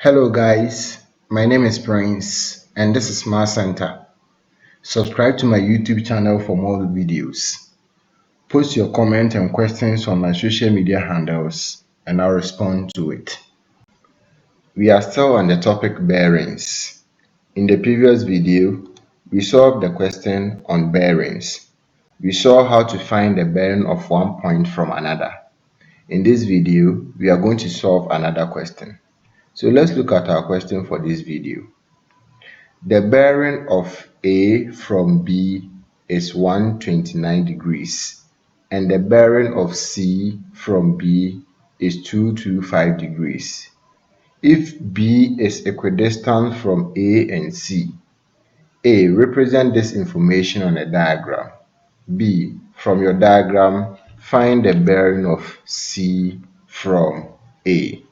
Hello guys, my name is Prince and this is Smart Center. Subscribe to my YouTube channel for more videos. Post your comments and questions on my social media handles and I'll respond to it. We are still on the topic bearings. In the previous video, we solved the question on bearings. We saw how to find the bearing of one point from another. In this video, we are going to solve another question. So let's look at our question for this video. The bearing of A from B is 129 degrees and the bearing of C from B is 225 degrees. If B is equidistant from A and C, A, represent this information on a diagram. B, from your diagram, find the bearing of C from A.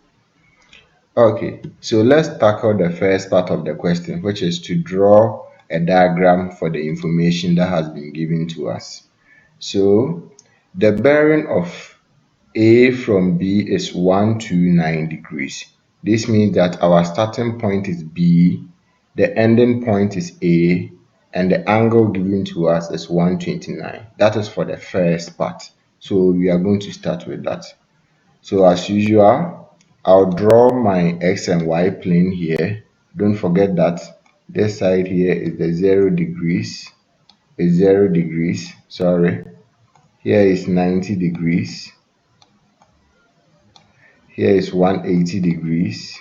Okay, so let's tackle the first part of the question, which is to draw a diagram for the information that has been given to us. So the bearing of A from B is 129 degrees. This means that our starting point is B, the ending point is A, and the angle given to us is 129. That is for the first part. So we are going to start with that. So as usual, I'll draw my x and y plane here. Don't forget that this side here is the 0 degrees, sorry. Here is 90 degrees. Here is 180 degrees.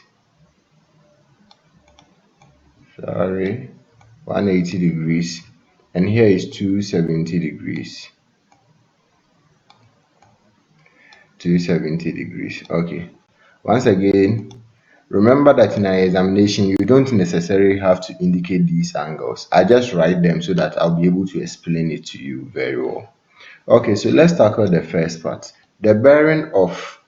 Sorry, 180 degrees. And here is 270 degrees. 270 degrees. Okay. Once again, remember that in our examination, you don't necessarily have to indicate these angles. I just write them so that I'll be able to explain it to you very well. Okay, so let's tackle the first part. The bearing of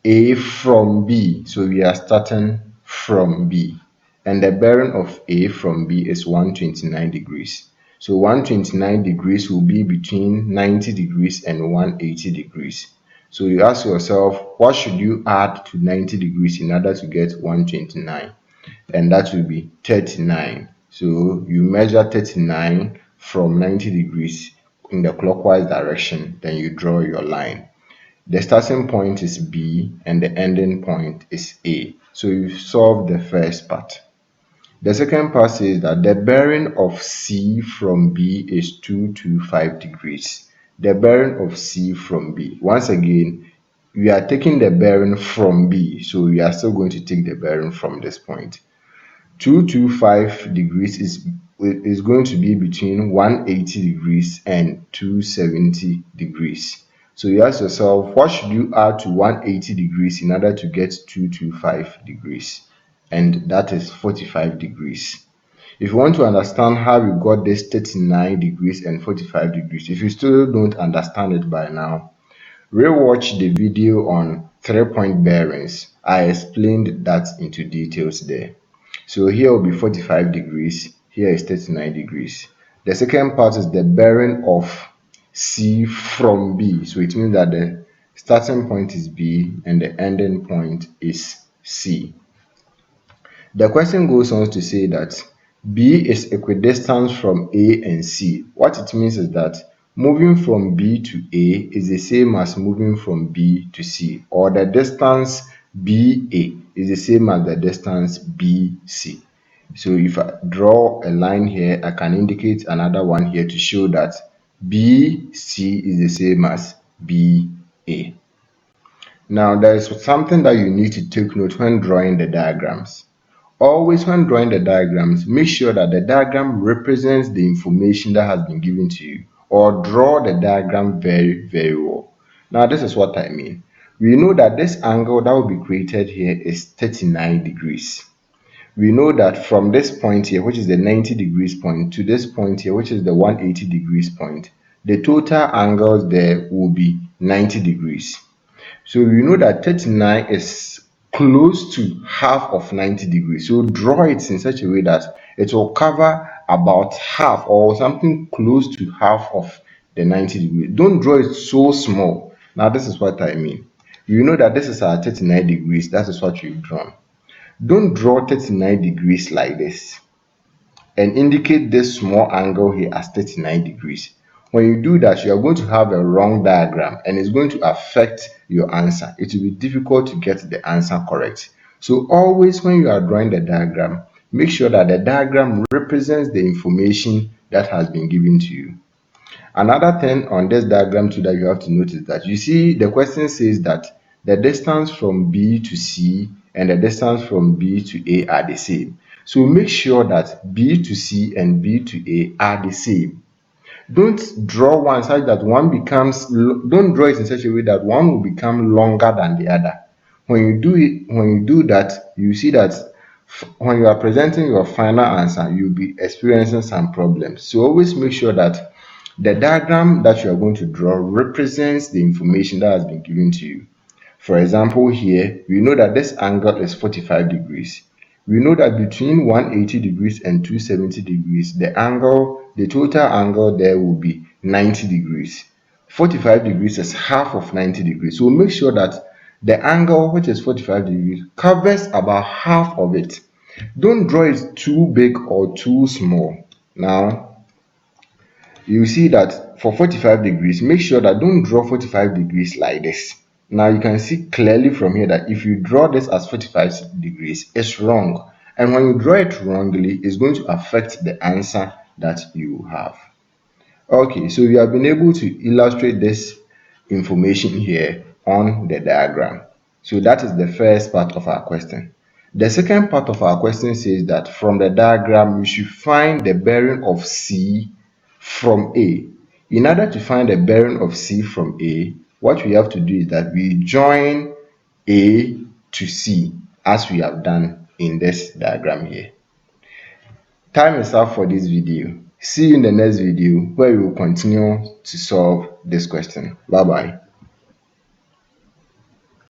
A from B. So we are starting from B. And the bearing of A from B is 129 degrees. So 129 degrees will be between 90 degrees and 180 degrees. So you ask yourself, what should you add to 90 degrees in order to get 129? And that will be 39. So you measure 39 from 90 degrees in the clockwise direction, then you draw your line. The starting point is B and the ending point is A. So you've solved the first part. The second part says that the bearing of C from B is 225 degrees. The bearing of C from B. Once again, we are taking the bearing from B, so we are still going to take the bearing from this point. 225 degrees is going to be between 180 degrees and 270 degrees. So you ask yourself, what should you add to 180 degrees in order to get 225 degrees? And that is 45 degrees. If you want to understand how we got this 39 degrees and 45 degrees, if you still don't understand it by now, rewatch the video on 3-point bearings. I explained that into details there. So here will be 45 degrees, here is 39 degrees. The second part is the bearing of C from B. So it means that the starting point is B and the ending point is C. The question goes on to say that B is equidistant from A and C. What it means is that moving from B to A is the same as moving from B to C, or the distance BA is the same as the distance BC. So if I draw a line here, I can indicate another one here to show that BC is the same as BA. Now there is something that you need to take note when drawing the diagrams. Always when drawing the diagrams, make sure that the diagram represents the information that has been given to you, or draw the diagram very well. Now this is what I mean. We know that this angle that will be created here is 39 degrees. We know that from this point here, which is the 90 degrees point, to this point here, which is the 180 degrees point, the total angles there will be 90 degrees. So we know that 39 is close to half of 90 degrees. So draw it in such a way that it will cover about half or something close to half of the 90 degrees. Don't draw it so small. Now this is what I mean. You know that this is our 39 degrees. That is what we've drawn. Don't draw 39 degrees like this and indicate this small angle here as 39 degrees. When you do that, you are going to have a wrong diagram and it's going to affect your answer. It will be difficult to get the answer correct. So always when you are drawing the diagram, make sure that the diagram represents the information that has been given to you. Another thing on this diagram too that you have to notice that you see the question says that the distance from B to C and the distance from B to A are the same. So make sure that B to C and B to A are the same. Don't draw one such that don't draw it in such a way that one will become longer than the other. When you do that, you see that when you are presenting your final answer, you'll be experiencing some problems. So always make sure that the diagram that you are going to draw represents the information that has been given to you. For example, here, we know that this angle is 45 degrees. We know that between 180 degrees and 270 degrees, the total angle there will be 90 degrees. 45 degrees is half of 90 degrees. So make sure that the angle, which is 45 degrees, covers about half of it. Don't draw it too big or too small. Now, you see that for 45 degrees, make sure that don't draw 45 degrees like this. Now you can see clearly from here that if you draw this as 45 degrees, it's wrong. And when you draw it wrongly, it's going to affect the answer that you have. Okay, so we have been able to illustrate this information here on the diagram. So that is the first part of our question. The second part of our question says that from the diagram, we should find the bearing of C from A. In order to find the bearing of C from A, what we have to do is that we join A to C as we have done in this diagram here. Time is up for this video. See you in the next video where we will continue to solve this question. Bye bye.